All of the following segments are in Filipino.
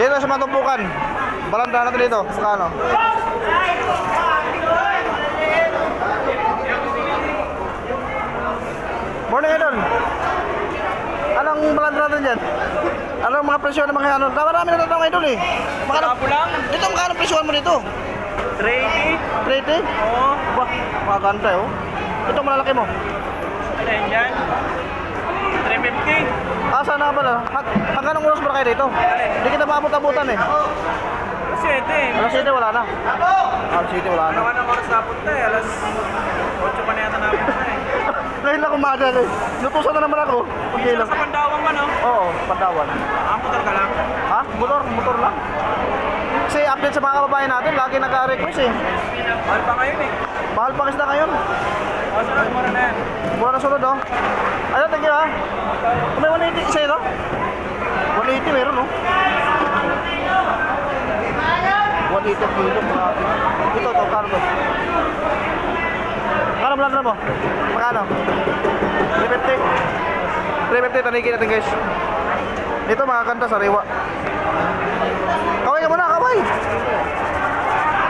Dito sa matumpukan. Baranda natin dito. Magkano? Morning, Idol. Anong baranda natin dyan? Anong mga presyo ng mga ano? Marami na natin, Idol eh. Sabo lang? Dito, magkano presyohan mo dito? 380? 380? Oo. Bah, maganda eh, oh. Ito, malalaki mo. Ano yan dyan? 350? Ah, sana pala. Hanggang anong oras ba kayo dito? Hindi kita maabot-abutan eh. Kasi ito eh. Alas 7 wala na. Alas 7 wala na. Ano ka ng oras napunta eh? Alas 8 pa na yata napunta eh. Ngayon lang umaga eh. Lutusan na naman ako. Okay lang. Sa Pandawang ka no? Oo, Pandawan. Motor ka lang? Ha? Motor lang. Kasi update sa mga kababayan natin, lagi nag-request eh. Mahal pa ngayon eh. Mahal pa isda ngayon. O, sunod mo na yan. Mura na sunod oh. Ano, thank you ha. May 180 isa yun oh. 180 meron oh. 180 kilo. Ito, kano to? Kano blanda mo? Magkano? 350. 350, tanigin natin guys. Ito mga kanta sariwa. Kaway ka muna, kaway.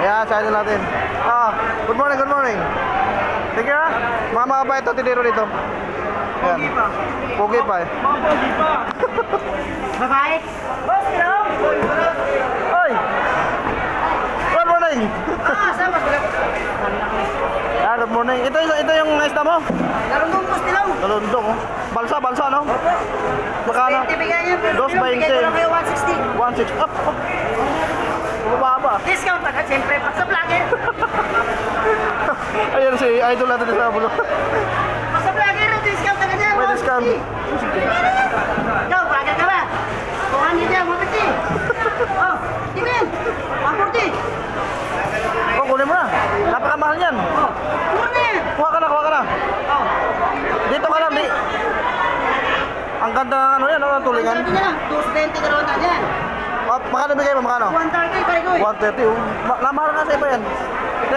Ayan, sa idol natin. Good morning, good morning. Thank you ha. Mga mabait ito, tiniro dito. Ayan. Pogi pa eh. Mga pogi pa. Babae. Boss, hello. Oy! Good morning! Sama sila. Good morning. Ito yung isda mo? Galundong boss, hello. Galundong oh. Balsa no? Magkano? 20 bigay niya. 220. Bigay ko lang kayo 160. 160. Up. Bumaba. Discount agad, siyempre. Pag sa vlogger. Ayan si idol natin sa bulo. Pag sa vlogger, discount agad yan. May discount. Ikaw, vlogger ka ba? 200 yan, 150. Oh, di ba yan? 140. Oh, kunin mo na. Napakamahal yan. Oh, mura na yan. Kuha ka na. Oh, Dito ka lang. Ang ganda ng ano yan, ang tulingan. sabi niya, 220 dalawang na yan. Makano bigay mo, makano? 130, pare ko eh. 130 oh. Namahal ka sa iba yan.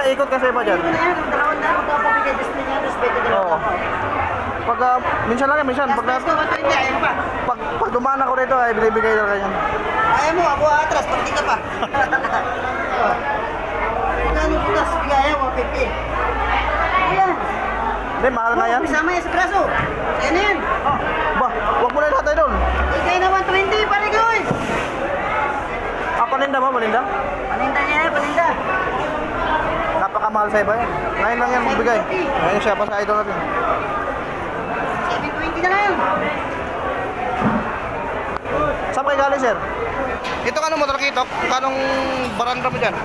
Ikot ka sa iba dyan. Ano na yan, dalawang na, magpapabigay, 220 niya, 220 dalawang Oo. Pag minsan lang yan, minsan. Last price ko, 120, ayaw mo pa. Pag dumaan ako rito, ay binibigay na kanyan. Ayaw mo, ako atras, pag di ka pa. Kano butas, bigay ayaw, 150. Ayan. Hindi, mahal nga yan. Isama yan sa braso. Kaya na yan. Oh. Ba, wag mo na lahat tayo doon. Bigay na 120, pare ko eh. Paninda mo, paninda? Paninda niya yan, paninda. Napakamahal sa iba yan. Ngayon lang yan magbigay. Ngayon siya pa sa idol natin. 720 na lang. Saan kayo galing, sir? Ito kanong motor kitok? Kanong baranda mo dyan?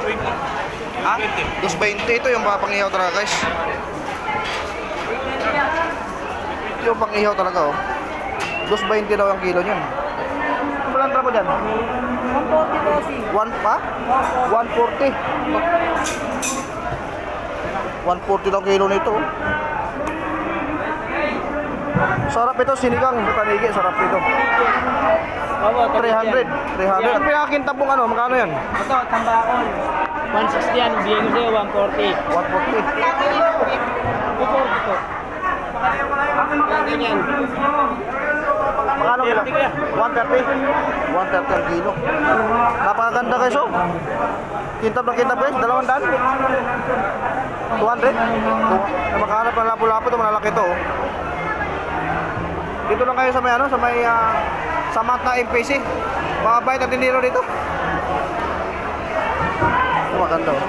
220. Ha? 220. Ito yung pangihaw talaga, guys. Ito yung pangihaw talaga, oh. 220 daw ang kilo niyan. Ang baranda mo dyan? 140 bossy. 1 pa? 140. 140 daw kilo nito, oh. Sarap ito, sinigang, panigi, sarap ito. 300. 300. Ang pinakakintabong ano, magkano yan? Ito, tambakon. 160 yan, bigyan ko sa'yo 140. 140. 240 to. Ganyan. Magkano kilo? 130. 130 ang kilo. Napakaganda guys, oh. Kintab ng kintab guys, 200. 200. Na makahanap ng lapu-lapu ito, malalaki ito, oh. Dito lang kayo sa may ano, sa may Samantha MPC. Mabait at tiniro dito. Maganda, oh.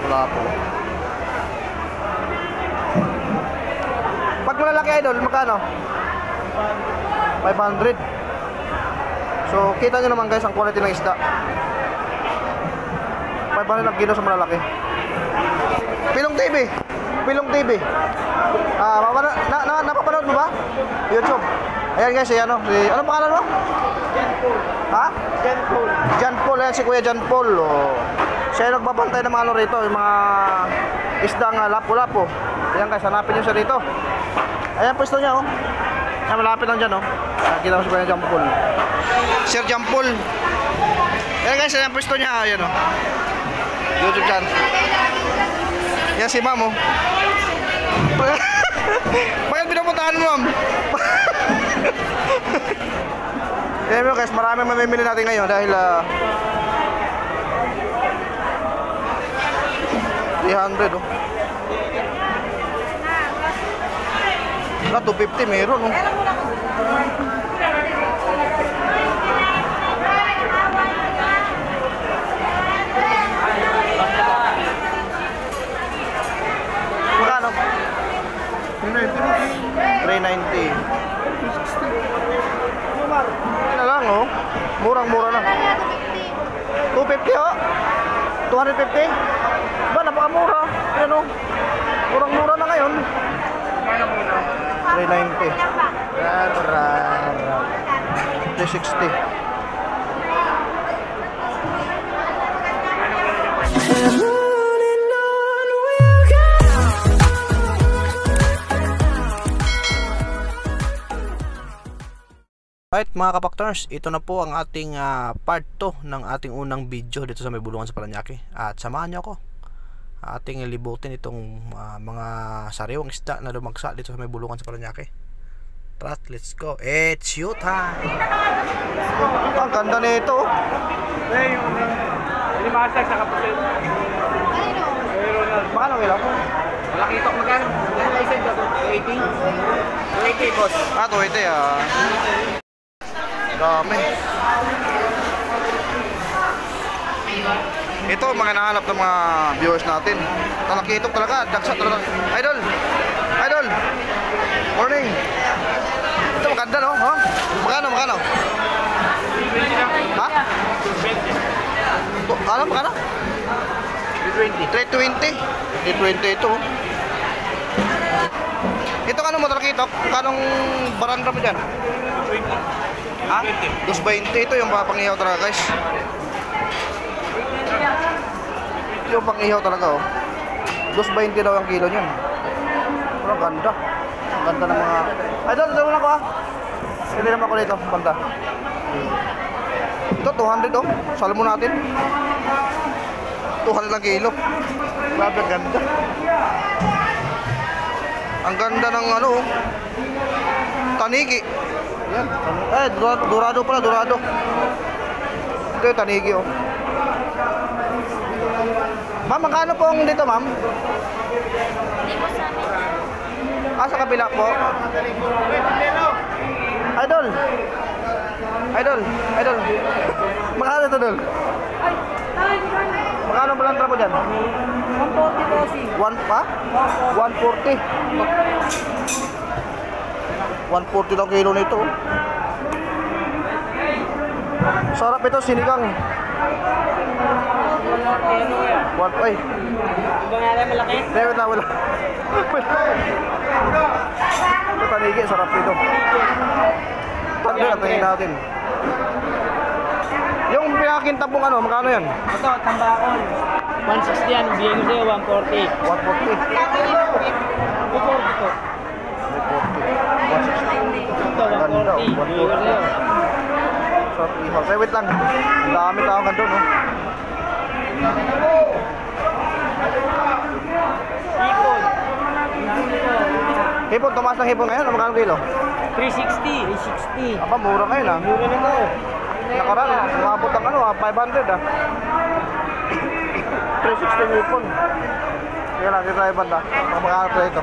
Wala po. Pag malalaki idol, magkano? 500. So, kita nyo naman guys ang quality ng isda. 500 ang kilo sa malalaki. Pilong TV. Napapanood mo ba? YouTube. Ayan guys, ayan o. Anong pangalan mo? Jan Paul. Ha? Jan Paul. Jan Paul, ayan si Kuya Jan Paul. Oh. Siya yung nagbabantay ng mga ano rito, yung mga isdang lapu-lapu. Ayan guys, hanapin nyo siya dito. Ayan pwesto niya, oh. Ayan, malapit lang dyan, oh. Kita mo si Kuya Jan Paul. Sir Jan Paul. Ayan guys, ayan pwesto niya, ayan, oh. YouTube channel. Yan si ma'am, oh. Bakit pinapuntahan mo, ma'am? Tingnan mo guys, maraming mamimili natin ngayon dahil 300 oh. Na 250 meron oh. Magkano? 390. Ano na lang oh. Murang-mura na. 250 oh. 250. Ba, napakamura. Yan oh. Murang-mura na ngayon. 390. 360. Right mga kapactors, ito na po ang ating part 2 ng ating unang video dito sa May Bulungan sa Parañaque. At samahan niyo ako ating libutin itong mga sariwang isda na lumagsa dito sa May Bulungan sa Parañaque. Tara, let's go. It's shoot time. Ang ganda nito. Hindi masag sa kapusin. Magkano kilo? Malaki ito. Magkano? Magkano isa ito? 280? 280 boss. 280 Dami. Ito mga nahanap ng mga viewers natin. Talakitok talaga, daksa talaga. Idol. Idol. Morning. Ito maganda no? Huh? Magkano? Ha? 220. Ano magkano? 320. 320 ito. Ito kano mo talakitok? Kanong baranda mo dyan? 20. Ha? 220. Ito yung pangihaw talaga guys. Ito yung pangihaw talaga oh. 220 daw ang kilo nyan. Pero ganda. Ang ganda ng mga... Idol, ito muna ko ha. Hindi naman ako dito. Banda. Ito 200 oh. Salo mo natin. 200 lang kilo. Grabe ang ganda. Ang ganda ng ano oh. Tanigi. Yan. Dorado pala, dorado. Ito yung tanigi oh. Ma'am, magkano po ang dito ma'am? Hindi po sa amin. Sa kabila po. Idol. Magkano ito dol? Magkano ba lang tramo dyan? 140 po si. 1 pa? 140. 140 daw kilo nito. Sarap ito, sinigang. Ay. Bangalan malaki? Wait lang, wala. Ito tanigi, sarap ito. Tingnan natin. Yung pinakakintabong ano, magkano yan? Ito, tambakol. 160 yan, bigay ko sa'yo, 140. 140. 240 to. 160. Ito, 140. Bigay ko sa'yo. Sarap ihaw. Say, wait lang. Ang dami tao ka doon, oh. Hipon. Hipon, tumaas ng hipon ngayon. Ano magkano kilo? 360. 360. Aba, mura ngayon ah. Mura na to. Nakaraan, umabot ang ano ah, 500 ah. 360 hipon. Sige lang, dito tayo banda. Magkakaroon tayo ito.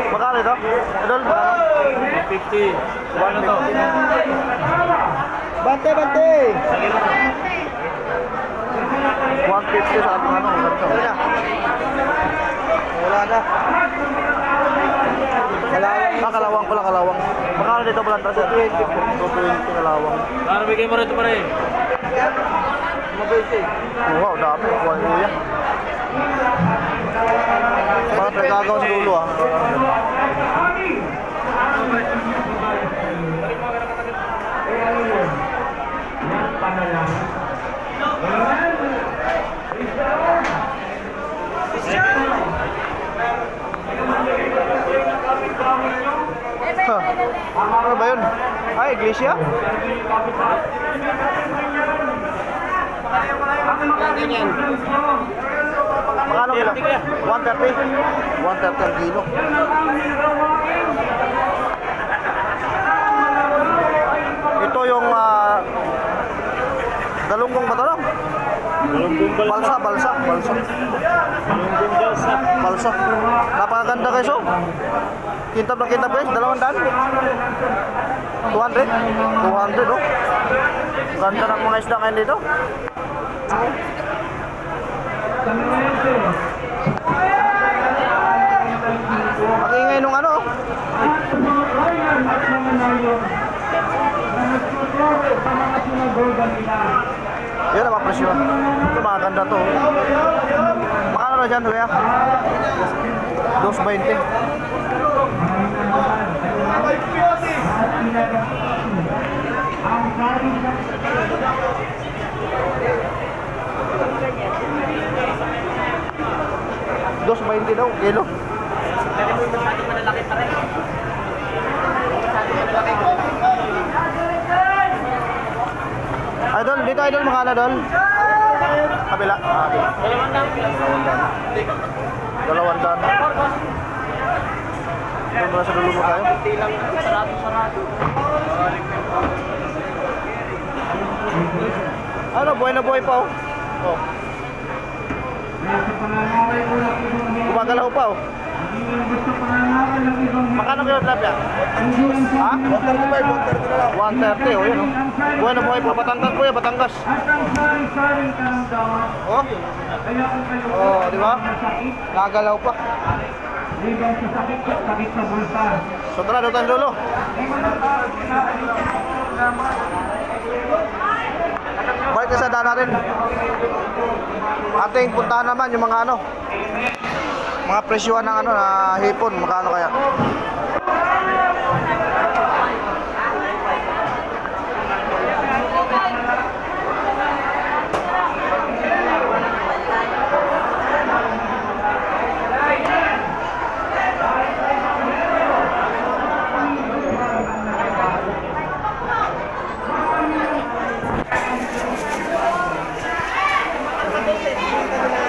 Magkano ito? Idol, magkano? 50. Ano to? Bante! 150 sa ating ano, ganito. Wala na. Kalawang pala, kalawang. Magkano dito pala trasa? 220 kalawang. Ano bigay mo rito pa rin? Wow, dami. Kuha yan. Mga nagagawa sa dulo ah. Ano ba yun? Ay, iglesia? Ganyan. Magkano kilo? 130? 130 ang kilo. Ito yung galunggong ba ito, no? Balsa. Balsa. Napakaganda guys, oh. Kintab na kintab guys, 200. 200, oh. Ganda ng mga isda ngayon dito. Ang ingay nung ano, oh. Yan ang presyo. Ito mga ganda to. Makano na dyan, kuya? 2.20. Dos 20 daw, kilo. Idol, dito idol, makala idol. Kabila. Dalawang daan. Doon muna sa dulo mo tayo. Ano, buhay na buhay pa, oh. Oh. Gumagalaw pa, oh. Makano kilo tilapia? Ha? 130, oh, yun, oh. Buhay na buhay pa, Batangas po yan, Batangas. Oh. Oh, di ba? Nagalaw pa. So tara, doon tayo dulo. Balik na sa daan natin. Ating puntahan naman yung mga ano, mga presyuhan ng ano na hipon, magkano kaya?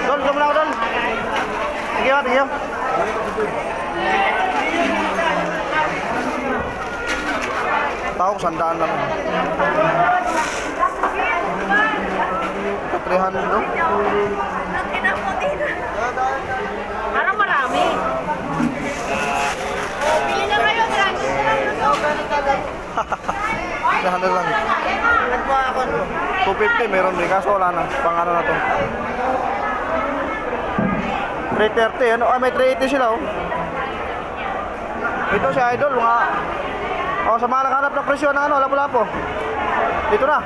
Dol, come now, Dol. Thank you. Tao, 100 lang. 300, no? Parang marami. Bili na kayo, 300 lang. 250, meron din. Kaso wala na. Pang ano na to. 330, ano? Ah, may 380 sila, oh. Ito si Idol, mga... Oh, sa mga naghanap ng presyo ng ano, lapu-lapo. Dito na.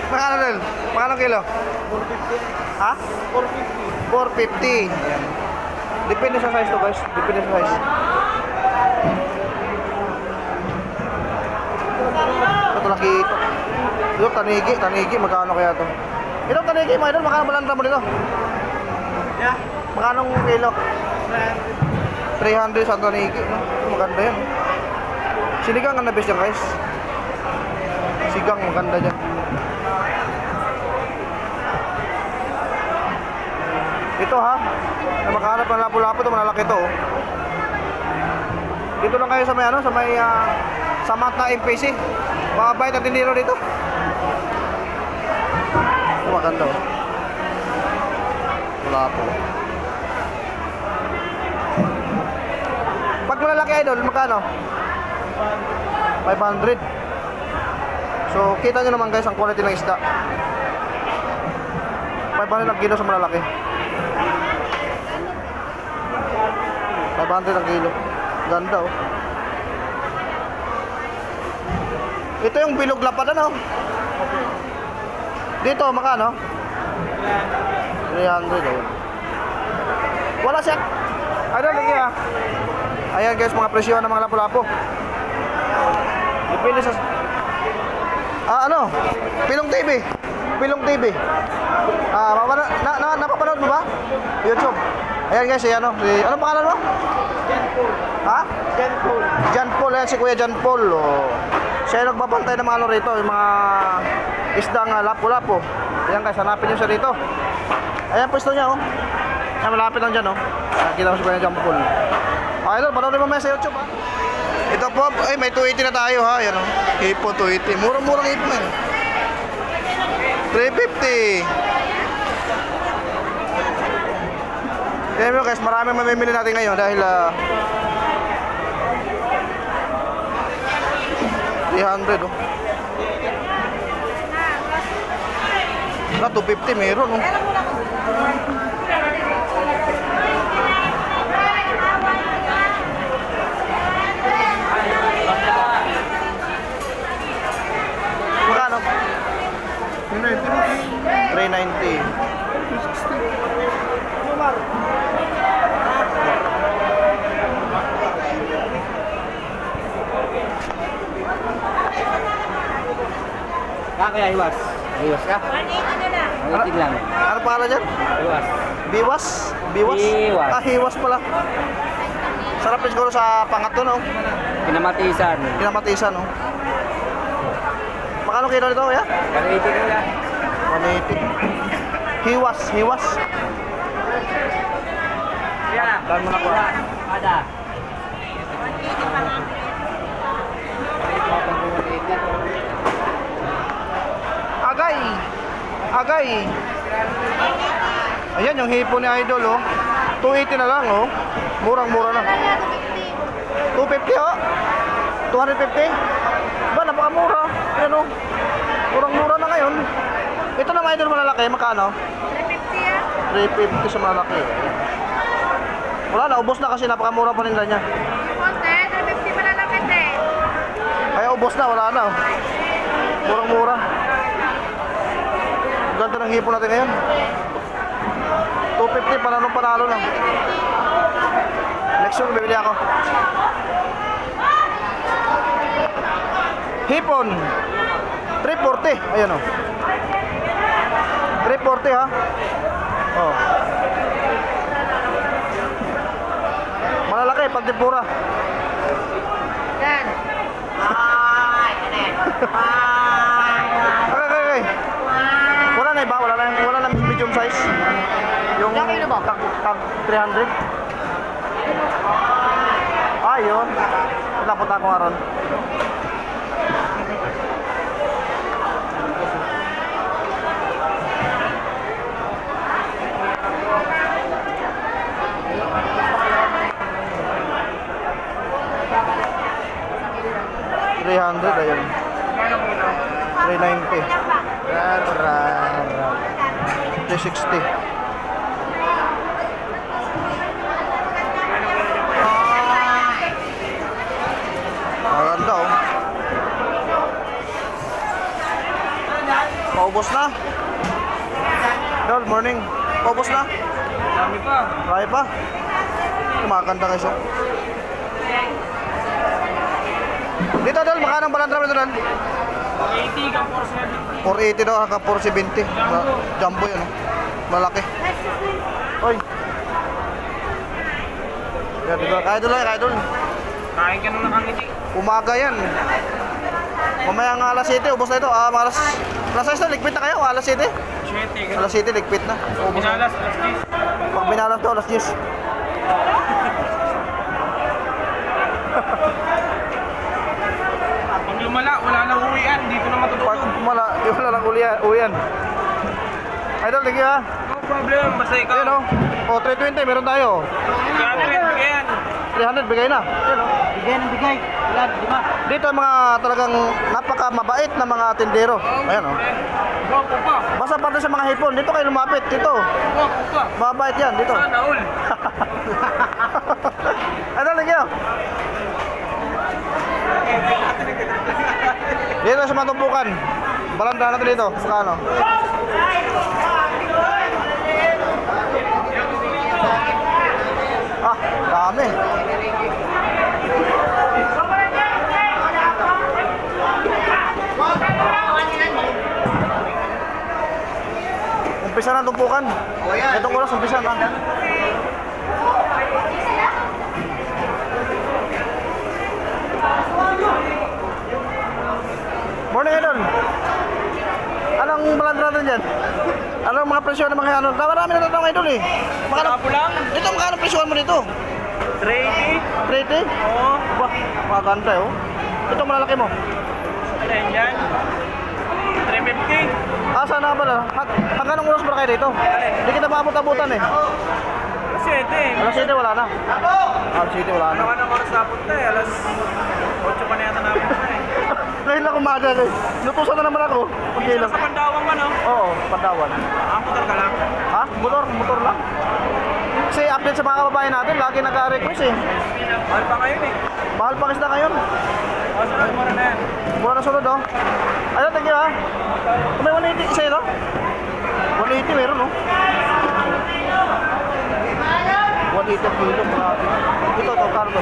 Magkano din? Magkano kilo? 450. Ha? 450. 450. Ayan. Depende sa size to, guys. Depende sa size. Ito laki ito. Ito tanigi. Magkano kaya ito? Ito tanigi, mga idol. Magkano balang mo dito? Yeah. Magkano kilo? 300 sa tanigi. No? Maganda yan. Sinigang ang nabis dyan, guys. Sigang maganda dyan. Ito ha, na makahanap ng lapu-lapu ito, malalaki ito, oh. Dito lang kayo sa may ano, sa may Samantha MPC. Mabait ang tindero dito. Ito maganda, oh. Lapu. Pag malalaki, idol, magkano? 500. So kita nyo naman, guys, ang quality ng isda. 500 ang kilo sa malalaki. 500 ang kilo. Ganda, oh. Ito yung bilog lapad, ano? Dito, makano? 300, oh. Wala siya. Ano, lagi, ah. Ayan, guys, mga presyo ng mga lapu-lapu. Depende sa... ano? Pilong TV. Napapanood mo ba? YouTube. Ayan guys, si ano pangalan mo? Ha? Jan Paul, ayan si Kuya Jan Paul. Oh. Siya yung nagbabantay ng mga ano rito, yung mga isdang lapu-lapu. Ayan guys, hanapin nyo siya rito. Ayan pwesto niya, oh. Ayan, malapit lang dyan, oh. Kita mo si Kuya Jan Paul. Okay, idol, panoorin mo mamaya sa YouTube, ha. Ito po, ay may 280 na tayo, ha. Ayan, oh. Hipo 280. Murang-murang hipo, man. 350. Ayan mo guys, maraming mamimili natin ngayon dahil 300, oh. Na 250 meron, oh. Magkano? 390. Kaya hiwas. Hiwas ka? 180 lang. Ano pangalan dyan? Hiwas. Biwas? Biwas? Hiwas. Ah, hiwas pala. Sarap din siguro sa pangatlo, no? Pinamatisan. Pinamatisan, no? Magkano kilo nito, ya? 180 ko yan. 180. Hiwas, hiwas. Yan. Dahil mo na po. Ada. Agay! Agay! Ayan yung hipo ni Idol, oh. 280 na lang, oh. Murang-mura na. 250, oh. 250. Ba, napakamura. Ayan, oh. Murang-mura na ngayon. Ito na Idol malalaki, magkano? 350 sa malalaki. Wala na, ubos na kasi napakamura pa nila niya. Kaya ubos na, wala na, oh. Murang-mura. Ganda ng hipo natin ngayon. 250, panalo lang. Next one, bibili ako. Hipon 340. Ayan, o. 340, ha. Oh. Malalaki, pagtipura. Yan. Okay. Wala na iba, wala na medium size. Yung Ilang kilo ba? tag 300. Ayun. Napot ako nga ron. $300, ayun. 390. 360. Maganda, oh. Paubos na. Dol, morning. Paubos na. Dami pa. Marami pa. Kumakanta kayo siya. Dito, Dol, makano ang balandra dito, Dol? 80 ka 470. 480 daw, hanggang 470. Jumbo yan, oh. Malaki. Oy. Yan, dito. Kaya Dol, kaya Dol. Kain ka nung nakangiti. Umaga yan. Mamaya nga alas 7, ubos na ito. Alas 6 na, ligpit na kayo. Alas 7. 7 ka. Alas 7, ligpit na. Ubos na. Binalas, alas 10. Pag binalas to, alas 10. Pag lumala, wala nang uwian. Dito na Pag matutulog. wala lang uyan. Idol, thank you, ha. No problem, basta ikaw. Ayan, oh. O, 320, meron tayo. Yan. 300, bigay na. Ayan, oh. Bigay ng bigay. Wala, di ba? Dito ang mga talagang napaka-mabait na mga tindero. Ayan, oh. Guwapo pa. Basta parte sa mga hipon, dito kayo lumapit. Dito. Guwapo pa. Mabait yan, dito. Sana all. Idol, thank you. Dito sa matumpukan. Balanda natin dito. Magkano? Ah, dami. Umpisa na tumpukan. O yan. Itong oras, umpisa na. Morning, Idol. Anong baland natin dyan? Anong mga presyo ng mga ano? Marami na natin Idol eh. Magkano? Ito, magkano presyohan mo dito? 380. 380? Oo. Wah, maganda eh oh. Ito malalaki mo. Ano yan dyan? 350. Saan na pala? Hanggang anong oras ba kayo dito? Hindi kita maabot-abutan eh. Kasi ito eh. Alas 7 wala na. Alas 7 wala na. Ano ka na oras na punta eh. Alas 8 pa na yata napunta eh. Ngayon lang umaga eh. Lutusan na naman ako. Okay lang. Sa Pandawan ka no? Oo, Pandawan. Motor ka lang. Ha? Motor lang. Kasi update sa mga kababayan natin, lagi nagka-request eh. Mahal pa ngayon eh. Mahal pa isda ngayon. O, sunod mo na yan. Mura na sunod oh. Ayun, thank you ha. May 180 isa yun oh. 180 meron oh. 180 kilo. Ito, cargo.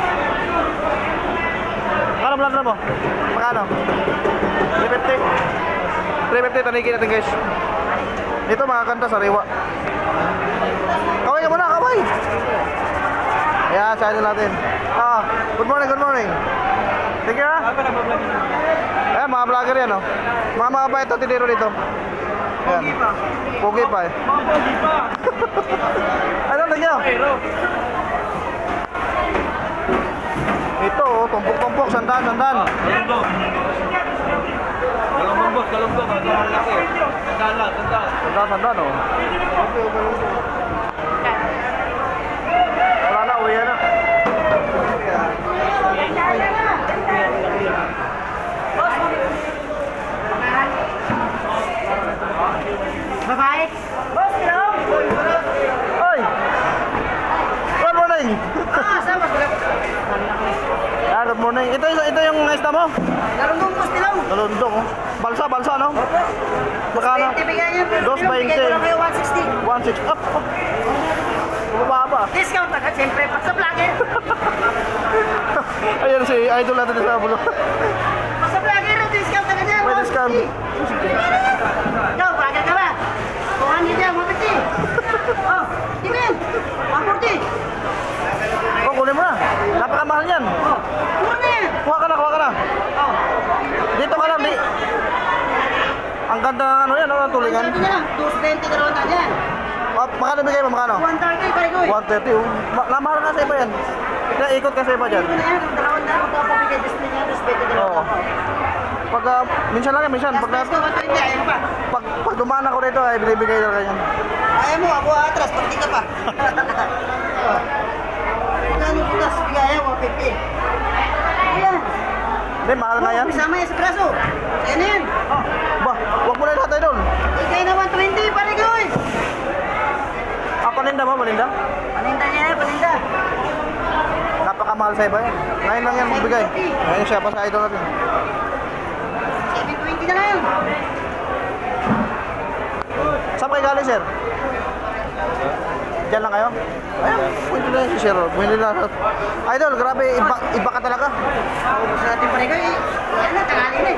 Magkano vlog na mo? Magkano? 350. 350, tanigin natin guys. Ito mga kanta sa rewa. Kaway ka muna, kaway! Ayan, sa idol natin. Good morning, good morning. Thank you ha. Ayan, mga vlogger yan oh. Mga mabait ito, tiniro dito. Ayan. Pogi pa eh. Pogi pa. Ano, thank you. Pero. Ito oh, tumpok-tumpok, sandan. Galunggo. Galunggo boss, galunggo. Galunggo laki. Sandan oh. Okay. Wala na, uwi na. Babae. Boss, hello. Oy! Good morning! Saan ba sila? Good morning. Ito yung isda mo? Galunggong boss, hello. Galundong oh. Balsa no? Magkano? 20 bigyan niya. 2.20. Bigyan ko lang kayo 160. 1.6. Bumaba. Discount agad, siyempre. Pag sa vlogger. Ayan si idol natin sa bulo. Pag sa vlogger, discount agad yan. May discount. Ikaw, vlogger ka ba? 200 yan, 150. Oh, Steven, 140. Oh, kunin mo na. Napakamahal yan. Oh, mura na yan. Kuha ka na. Oh, Dito ka lang, di. Ang ganda ng ano yan, ang tulingan. Ito na lang, 220 ka na dyan. Magkano bigay mo, magkano? 130, pare ko. 130 oh. Namahal ka sa iba yan. Ikot ka sa iba dyan. Ito na yan, dalawang na ako papabigay. Display niya, 220 ka Oo. Pag, minsan lang yan, minsan. Pag Pag, 120, ayaw mo pa. pag dumaan ako rito, ay binibigay na ganyan. Ayaw mo, ako atras, pag di ka pa. Kano bukas, bigay 150. Ayan. Hindi, mahal nga yan. Isama yan sa braso. Ayan na yan. Huwag mo na lahat idol. Bigay na 120, pare ko eh. Paninda mo, paninda? Paninda niya yan, paninda. Napakamahal sa iba yan. Ngayon lang yan magbigay. Ngayon siya pa sa idol natin. 720 na lang. Saan kayo galing, sir? Diyan lang kayo? Ayun, pwede na si sir. Pwede na. Idol, grabe, iba ka talaga. Ubus natin pare ko eh. Ayan na, tangali na eh.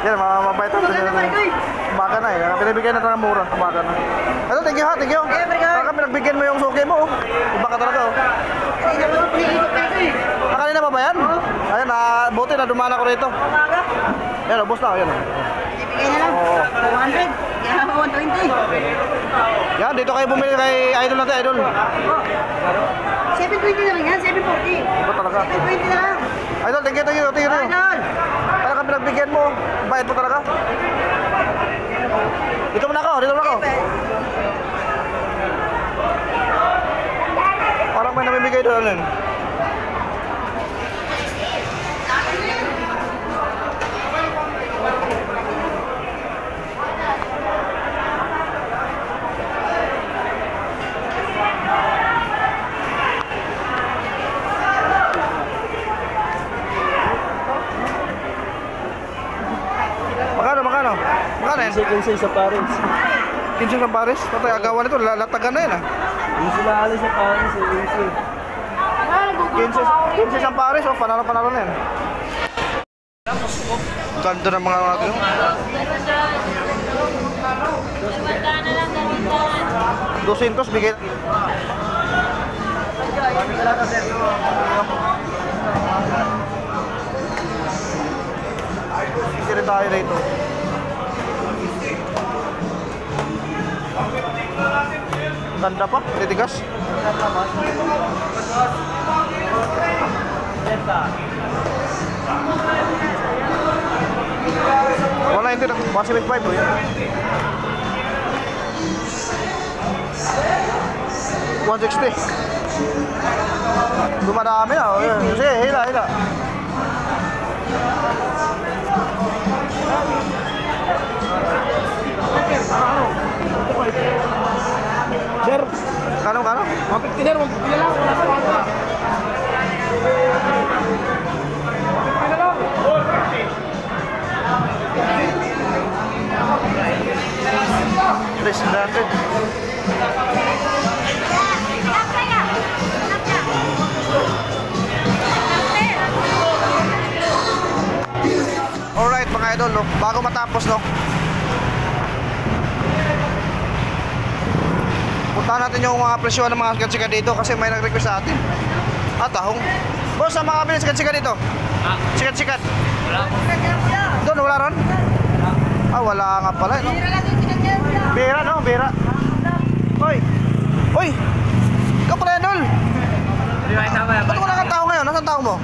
Yan, mabait natin. Maganda pare ko eh. Umaga na eh. Pinibigyan natin ng mura. Umaga na. Ito, thank you ha, thank you. Yeah, pare ko. Baka pinagbigyan mo yung suki mo. Iba ka talaga oh. Hindi na mo piniikot pare ko eh. Kanina pa ba yan? Ayun, buti na dumaan ako rito. Umaga. Yan, ubos na. Yan. Ibigay na lang. 200. Yan ako 120. Yan, dito kayo bumili kay idol natin, idol. 720 na lang yan, 740. Iba talaga. 720 na lang. Idol, thank you. Idol. Talaga pinagbigyan mo. Bayad mo talaga. Dito muna ako. Parang may namimigay doon yun. Magkano? Magkano yan? 15 sa Paris. 15 sa Paris? Patay, agawan ito. Latagan na yan ah. Hindi sila alis sa Paris. 15 sa Paris. Oh, panalo na yan. Ganda ng mga natin. Limandaan na lang, 200. 200 bigay. Sisi rin tayo rito. Ganda pa, titigas. Wala hindi na, 175 po yun. 160. Dumadami na. Sige, hila, hila. Sir, Kano? 150 sir, 150 na lang. Wala sa kwarta. 150 na lang. Please, 100. Alright mga idol, no? Bago matapos, no? Puntahan natin yung mga presyo ng mga sikat-sikat dito kasi may nag-request sa atin. Tahong. Boss, ang mga bilis sikat-sikat dito? Sikat-sikat? Wala. Doon, wala ron? Wala nga pala, no? Bira, no? Bira. Hoy! Hoy! Ikaw pala yan, Dol! Ba't wala kang tao ngayon? Nasaan tao mo?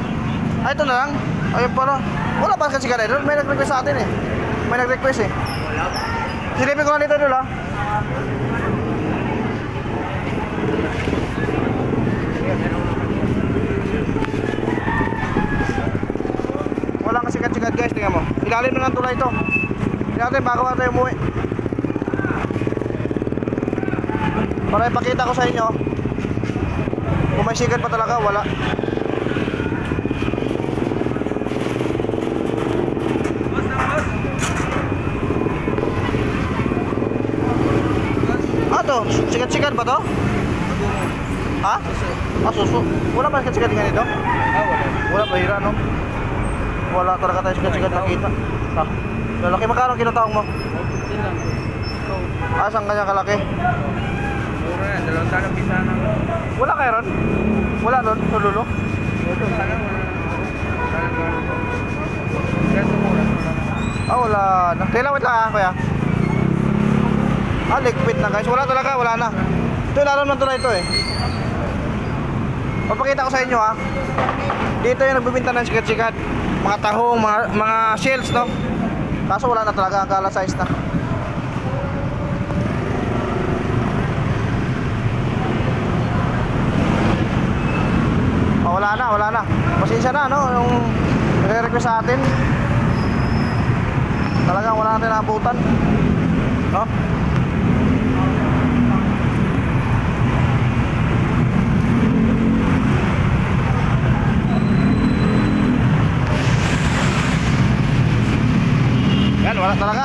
Ito na lang? Ayun pala. Wala pa sikat-sikat, Dol? May nag-request sa atin, eh. May nag-request, eh. Silipin ko na dito, Dol, ha? Wala kang sikat-sikat, guys. Tingnan mo. Ilalim na ng tulay ito. Tingnan natin bago tayo umuwi. Para ipakita ko sa inyo kung may sikat pa talaga, wala. To, sikat-sikat ba to? Ha? Suso. Wala ba sikat-sikat ganito? Wala ba, hira, no? Wala talaga tayo sikat-sikat nakita. Lalaki, magkano ang kinataong mo? Saan kanya kalaki? Puro yan, 2 tanong pisa na. Wala kayo ron? Wala ron? Tululo? Sana wala. Wala na. Kailan wait lang, kuya? Ligpit na, guys. Wala talaga, wala na. Ito, ilalim ng tulay ito, eh. Papakita ko sa inyo, ha. Dito yung nagbibinta ng sikat-sikat. Mga tahong, mga shells, no? Kaso wala na talaga, gala size na. Wala na. Pasensya na, no? Yung nagre-request sa atin. Talagang wala natin naabutan. No? Yan, wala talaga.